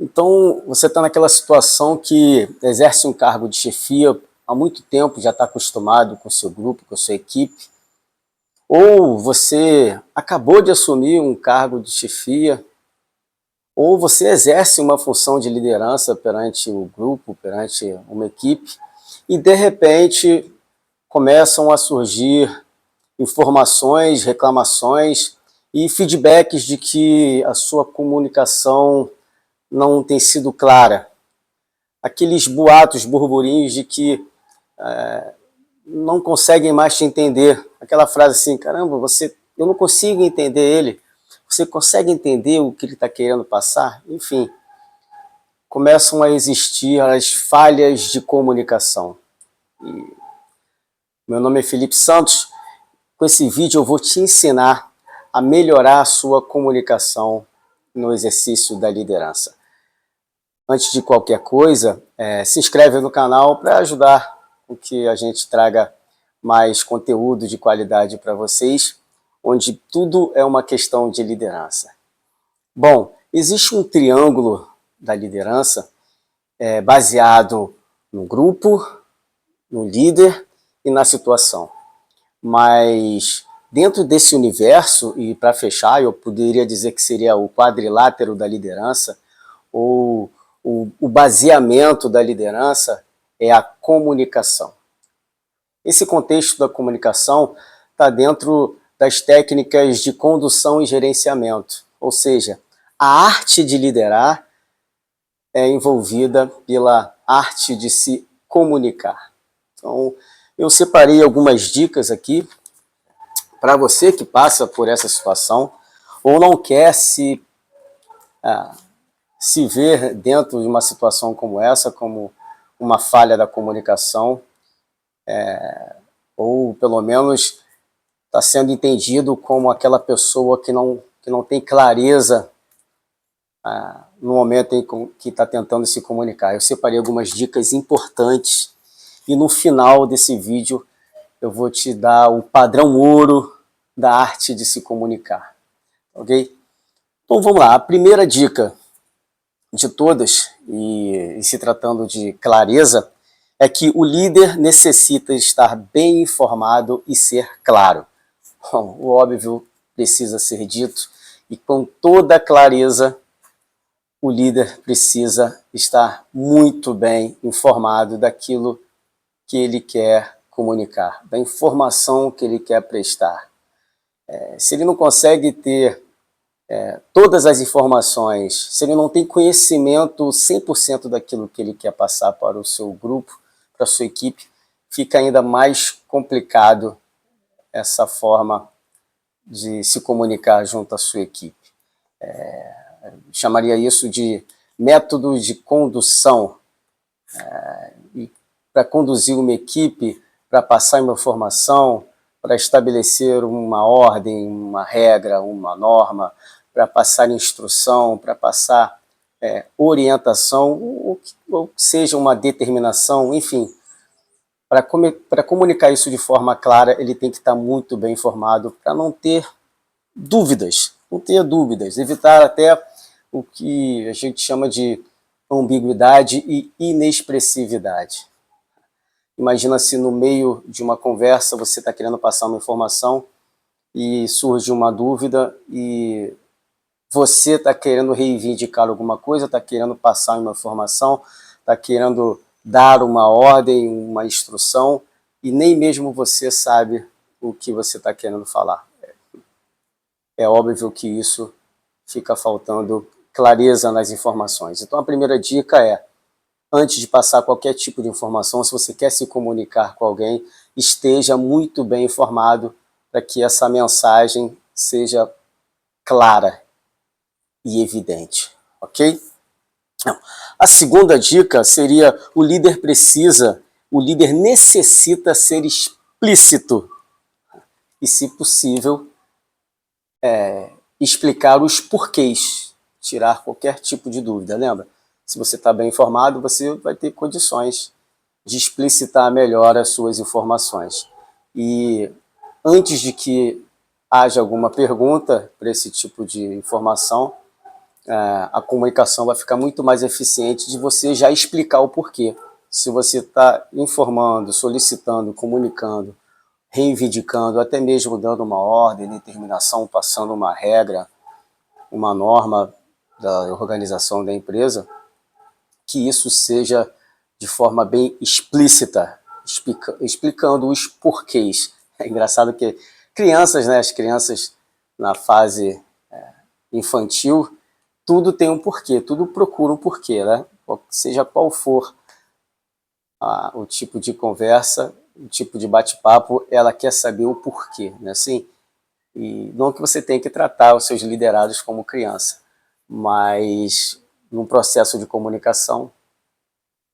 Então, você está naquela situação que exerce um cargo de chefia há muito tempo, já está acostumado com o seu grupo, com a sua equipe, ou você acabou de assumir um cargo de chefia, ou você exerce uma função de liderança perante o grupo, perante uma equipe, e de repente começam a surgir informações, reclamações e feedbacks de que a sua comunicação não tem sido clara. Aqueles boatos, burburinhos de que não conseguem mais te entender. Aquela frase assim, caramba, eu não consigo entender ele. Você consegue entender o que ele está querendo passar? Enfim, começam a existir as falhas de comunicação. Meu nome é Felipe Santos. Com esse vídeo eu vou te ensinar a melhorar a sua comunicação no exercício da liderança. Antes de qualquer coisa, se inscreve no canal para ajudar com que a gente traga mais conteúdo de qualidade para vocês, onde tudo é uma questão de liderança. Bom, existe um triângulo da liderança baseado no grupo, no líder e na situação. Mas dentro desse universo, e para fechar, eu poderia dizer que seria o quadrilátero da liderança, ou o baseamento da liderança é a comunicação. Esse contexto da comunicação está dentro das técnicas de condução e gerenciamento, ou seja, a arte de liderar é envolvida pela arte de se comunicar. Então, eu separei algumas dicas aqui para você que passa por essa situação ou não quer se ver dentro de uma situação como essa, como uma falha da comunicação, ou pelo menos está sendo entendido como aquela pessoa que não tem clareza no momento em que está tentando se comunicar. Eu separei algumas dicas importantes e no final desse vídeo eu vou te dar o padrão ouro da arte de se comunicar, ok? Então vamos lá, a primeira dica de todas, e se tratando de clareza, é que o líder necessita estar bem informado e ser claro. Bom, o óbvio precisa ser dito, e com toda clareza, o líder precisa estar muito bem informado daquilo que ele quer comunicar, da informação que ele quer prestar. Se ele não consegue ter todas as informações, se ele não tem conhecimento 100% daquilo que ele quer passar para o seu grupo, para a sua equipe, fica ainda mais complicado essa forma de se comunicar junto à sua equipe. Chamaria isso de método de condução. E para conduzir uma equipe, para passar uma informação, para estabelecer uma ordem, uma regra, uma norma, para passar instrução, para passar orientação, ou seja, uma determinação, enfim. Para comunicar isso de forma clara, ele tem que estar muito bem informado para não ter dúvidas, evitar até o que a gente chama de ambiguidade e inexpressividade. Imagina se no meio de uma conversa você está querendo passar uma informação e surge uma dúvida e você está querendo reivindicar alguma coisa, está querendo passar uma informação, está querendo dar uma ordem, uma instrução, e nem mesmo você sabe o que você está querendo falar. É óbvio que isso fica faltando clareza nas informações. Então a primeira dica é, antes de passar qualquer tipo de informação, se você quer se comunicar com alguém, esteja muito bem informado para que essa mensagem seja clara e evidente, ok? A segunda dica seria, o líder necessita ser explícito e, se possível, explicar os porquês, tirar qualquer tipo de dúvida, lembra? Se você está bem informado, você vai ter condições de explicitar melhor as suas informações. E antes de que haja alguma pergunta para esse tipo de informação, a comunicação vai ficar muito mais eficiente de você já explicar o porquê. Se você está informando, solicitando, comunicando, reivindicando, até mesmo dando uma ordem, determinação, passando uma regra, uma norma da organização da empresa, que isso seja de forma bem explícita, explicando os porquês. É engraçado que crianças, né, as crianças na fase infantil, tudo tem um porquê, tudo procura um porquê, né? Seja qual for o tipo de conversa, o tipo de bate-papo, ela quer saber o porquê, né? Assim, e não que você tenha que tratar os seus liderados como criança, mas num processo de comunicação,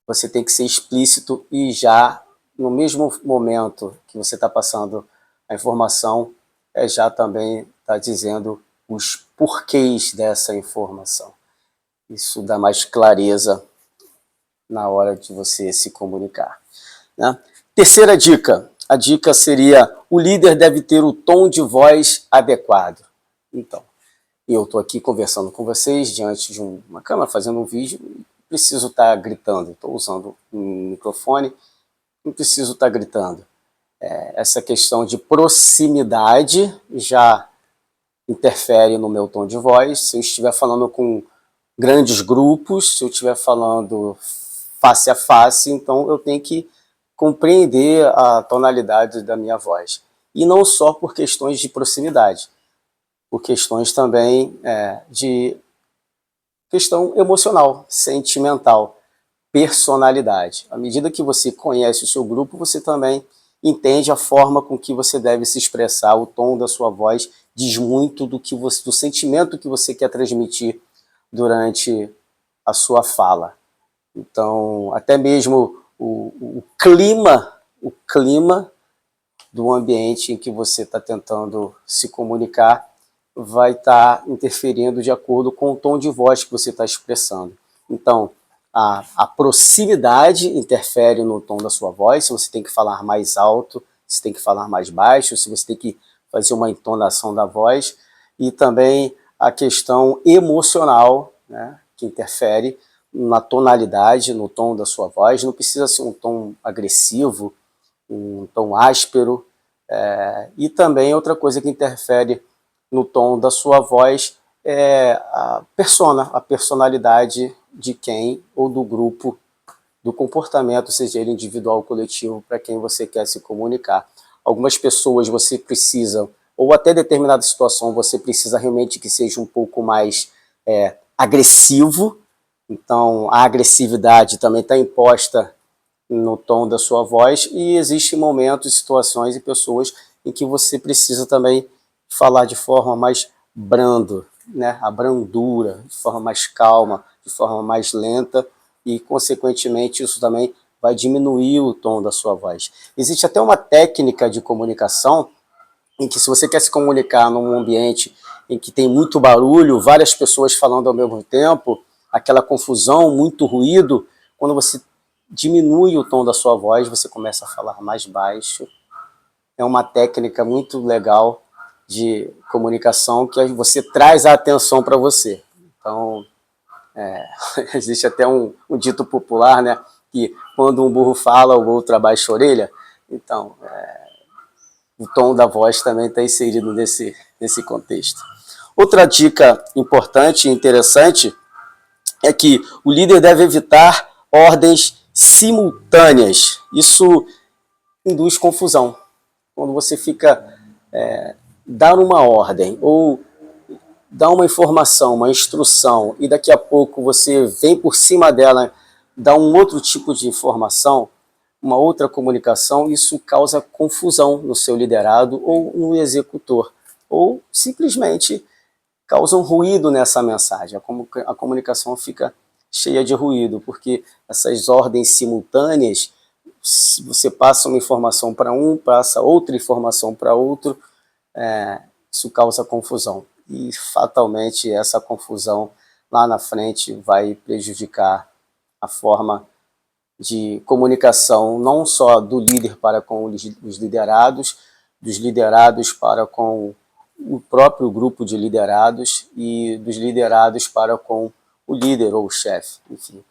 você tem que ser explícito e já, no mesmo momento que você está passando a informação, já também está dizendo os porquês dessa informação. Isso dá mais clareza na hora de você se comunicar, né? Terceira dica, a dica seria: o líder deve ter o tom de voz adequado. Então, eu estou aqui conversando com vocês diante de uma câmera, fazendo um vídeo, preciso estar gritando, estou usando um microfone, não preciso estar gritando. Essa questão de proximidade já interfere no meu tom de voz. Se eu estiver falando com grandes grupos, se eu estiver falando face a face, então eu tenho que compreender a tonalidade da minha voz. E não só por questões de proximidade, por questões também de questão emocional, sentimental, personalidade. À medida que você conhece o seu grupo, você também entende a forma com que você deve se expressar, o tom da sua voz diz muito do sentimento que você quer transmitir durante a sua fala. Então, até mesmo o clima do ambiente em que você está tentando se comunicar vai estar interferindo de acordo com o tom de voz que você está expressando. Então, a proximidade interfere no tom da sua voz, se você tem que falar mais alto, se tem que falar mais baixo, se você tem que fazer uma entonação da voz, e também a questão emocional, né, que interfere na tonalidade, no tom da sua voz. Não precisa ser um tom agressivo, um tom áspero, e também outra coisa que interfere no tom da sua voz é a personalidade de quem ou do grupo, do comportamento, seja ele individual ou coletivo, para quem você quer se comunicar. Algumas pessoas você precisa, ou até determinada situação, você precisa realmente que seja um pouco mais agressivo, então a agressividade também está imposta no tom da sua voz, e existem momentos, situações e pessoas em que você precisa também falar de forma mais brando, né? A brandura, de forma mais calma, de forma mais lenta, e consequentemente isso também vai diminuir o tom da sua voz. Existe até uma técnica de comunicação em que, se você quer se comunicar num ambiente em que tem muito barulho, várias pessoas falando ao mesmo tempo, aquela confusão, muito ruído, quando você diminui o tom da sua voz, você começa a falar mais baixo. É uma técnica muito legal de comunicação que você traz a atenção para você. Então, existe até um dito popular, né, que quando um burro fala, o outro abaixa a orelha. Então, o tom da voz também está inserido nesse contexto. Outra dica importante e interessante é que o líder deve evitar ordens simultâneas. Isso induz confusão. Quando você fica dar uma ordem ou dar uma informação, uma instrução, e daqui a pouco você vem por cima dela, dá um outro tipo de informação, uma outra comunicação, isso causa confusão no seu liderado ou no executor, ou simplesmente causa um ruído nessa mensagem. A comunicação fica cheia de ruído, porque essas ordens simultâneas, você passa uma informação para um, passa outra informação para outro, isso causa confusão. E fatalmente essa confusão lá na frente vai prejudicar a forma de comunicação, não só do líder para com os liderados, dos liderados para com o próprio grupo de liderados e dos liderados para com o líder ou o chefe, enfim.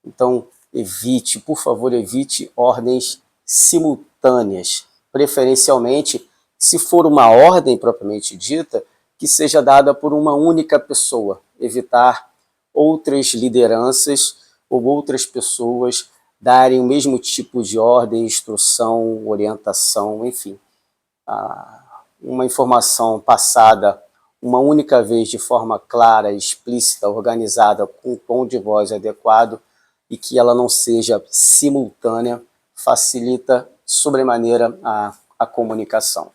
Então, evite, por favor, evite ordens simultâneas, preferencialmente, se for uma ordem propriamente dita, que seja dada por uma única pessoa, evitar outras lideranças ou outras pessoas darem o mesmo tipo de ordem, instrução, orientação, enfim. Uma informação passada uma única vez de forma clara, explícita, organizada, com um tom de voz adequado e que ela não seja simultânea, facilita sobremaneira a comunicação,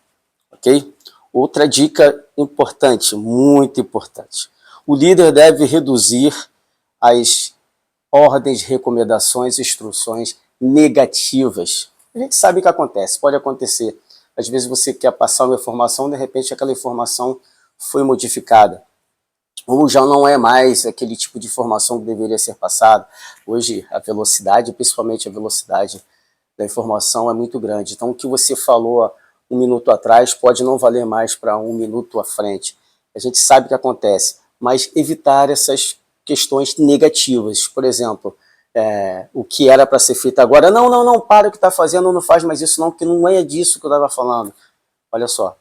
ok? Outra dica importante, muito importante. O líder deve reduzir as ordens, recomendações, instruções negativas. A gente sabe o que acontece, pode acontecer. Às vezes você quer passar uma informação, de repente aquela informação foi modificada, ou já não é mais aquele tipo de informação que deveria ser passada. Hoje a velocidade, principalmente a velocidade da informação é muito grande. Então o que você falou 1 minuto atrás pode não valer mais para 1 minuto à frente. A gente sabe o que acontece, mas evitar essas questões negativas. Por exemplo, o que era para ser feito agora, não, para o que está fazendo, não faz mais isso não, porque não é disso que eu estava falando. Olha só,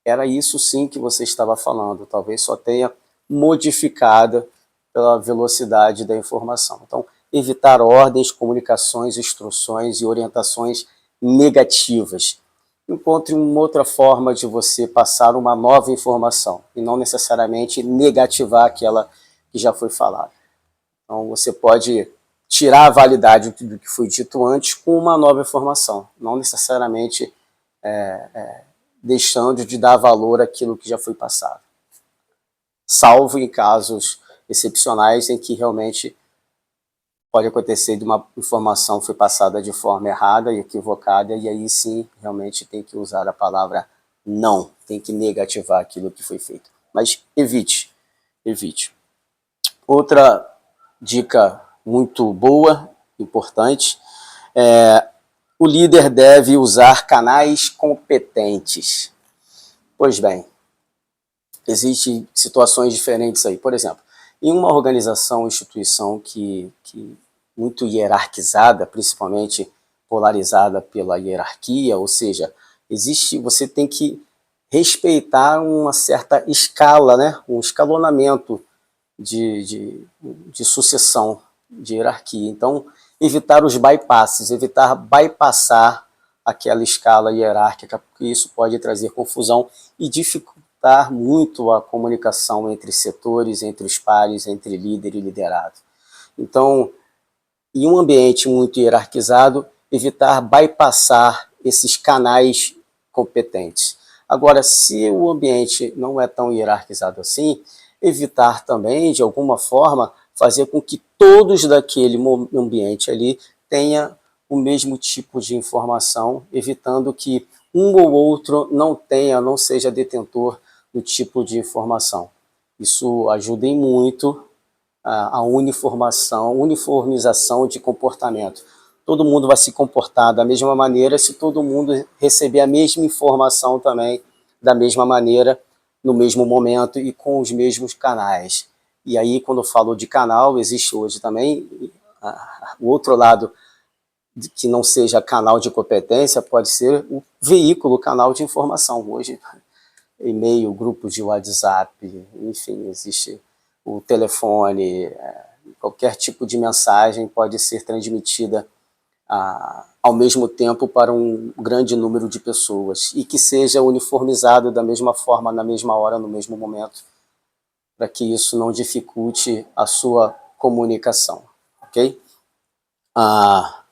era isso sim que você estava falando, talvez só tenha modificada pela velocidade da informação. Então, evitar ordens, comunicações, instruções e orientações negativas. Encontre uma outra forma de você passar uma nova informação, e não necessariamente negativar aquela que já foi falada. Então, você pode tirar a validade do que foi dito antes com uma nova informação, não necessariamente deixando de dar valor àquilo que já foi passado. Salvo em casos excepcionais em que realmente pode acontecer de uma informação foi passada de forma errada e equivocada, e aí sim, realmente tem que usar a palavra não, tem que negativar aquilo que foi feito. Mas evite, evite. Outra dica muito boa, importante, o líder deve usar canais competentes. Pois bem, existem situações diferentes aí. Por exemplo, em uma organização, instituição que muito hierarquizada, principalmente polarizada pela hierarquia, ou seja, você tem que respeitar uma certa escala, né? Um escalonamento de sucessão, de hierarquia. Então, evitar os bypasses, evitar bypassar aquela escala hierárquica, porque isso pode trazer confusão e dificultar muito a comunicação entre setores, entre os pares, entre líder e liderado. Então, em um ambiente muito hierarquizado, evitar bypassar esses canais competentes. Agora, se o ambiente não é tão hierarquizado assim, evitar também, de alguma forma, fazer com que todos daquele ambiente ali tenham o mesmo tipo de informação, evitando que um ou outro não seja detentor do tipo de informação. Isso ajuda em muito a uniformização de comportamento. Todo mundo vai se comportar da mesma maneira se todo mundo receber a mesma informação também da mesma maneira, no mesmo momento e com os mesmos canais. E aí, quando eu falo de canal, existe hoje também o outro lado, que não seja canal de competência, pode ser o veículo, o canal de informação. Hoje, e-mail, grupos de WhatsApp, enfim, existe o telefone, qualquer tipo de mensagem pode ser transmitida ao mesmo tempo para um grande número de pessoas e que seja uniformizado da mesma forma, na mesma hora, no mesmo momento, para que isso não dificulte a sua comunicação, ok? A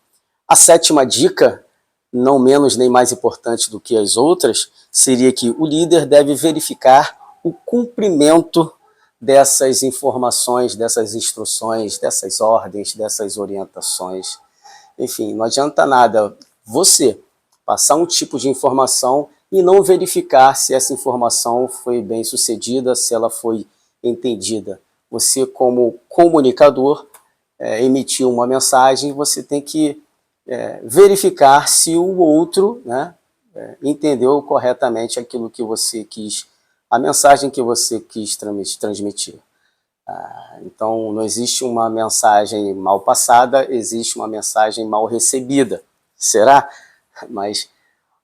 7ª dica, não menos nem mais importante do que as outras, seria que o líder deve verificar o cumprimento dessas informações, dessas instruções, dessas ordens, dessas orientações. Enfim, não adianta nada você passar um tipo de informação e não verificar se essa informação foi bem sucedida, se ela foi entendida. Você, como comunicador, emitiu uma mensagem, você tem que verificar se o outro, né, entendeu corretamente aquilo que você quis a mensagem que você quis transmitir. Então, não existe uma mensagem mal passada, existe uma mensagem mal recebida. Será? Mas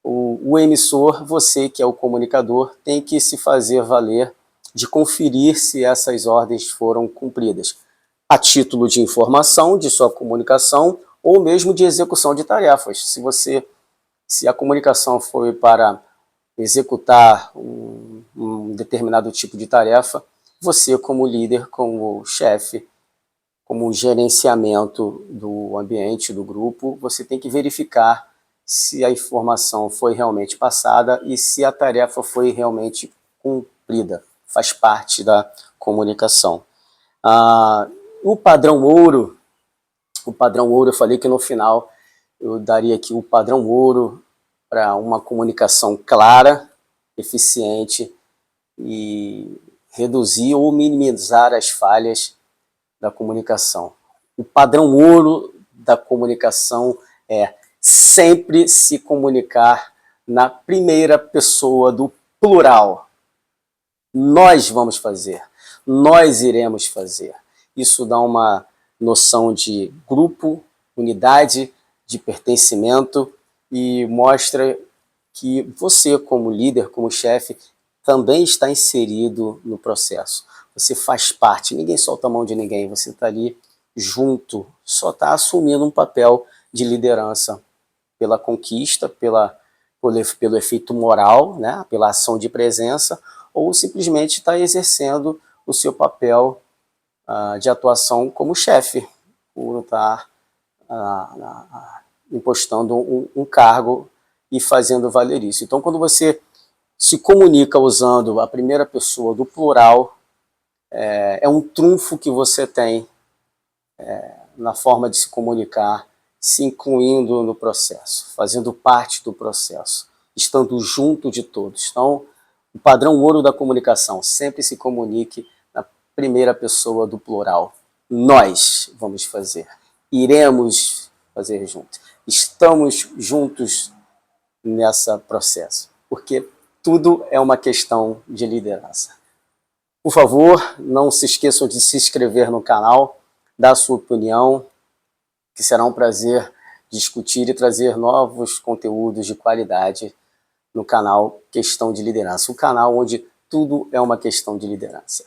o emissor, você que é o comunicador, tem que se fazer valer de conferir se essas ordens foram cumpridas, a título de informação de sua comunicação ou mesmo de execução de tarefas. Se a comunicação foi para executar um determinado tipo de tarefa, você como líder, como chefe, como gerenciamento do ambiente, do grupo, você tem que verificar se a informação foi realmente passada e se a tarefa foi realmente cumprida. Faz parte da comunicação. O padrão ouro, eu falei que no final eu daria aqui o padrão ouro para uma comunicação clara, eficiente e reduzir ou minimizar as falhas da comunicação. O padrão ouro da comunicação é sempre se comunicar na primeira pessoa do plural. Nós vamos fazer, nós iremos fazer. Isso dá uma noção de grupo, unidade, de pertencimento e mostra que você, como líder, como chefe, também está inserido no processo. Você faz parte, ninguém solta a mão de ninguém, você está ali junto, só está assumindo um papel de liderança pela conquista, pelo efeito moral, né, pela ação de presença, ou simplesmente está exercendo o seu papel de atuação como chefe, por estar impostando um cargo e fazendo valer isso. Então, quando você se comunica usando a primeira pessoa do plural, é um trunfo que você tem na forma de se comunicar, se incluindo no processo, fazendo parte do processo, estando junto de todos. Então, o padrão ouro da comunicação, sempre se comunique na primeira pessoa do plural. Nós vamos fazer, iremos fazer juntos, estamos juntos nesse processo, porque tudo é uma questão de liderança. Por favor, não se esqueçam de se inscrever no canal, dar sua opinião, que será um prazer discutir e trazer novos conteúdos de qualidade no canal Questão de Liderança, o canal onde tudo é uma questão de liderança.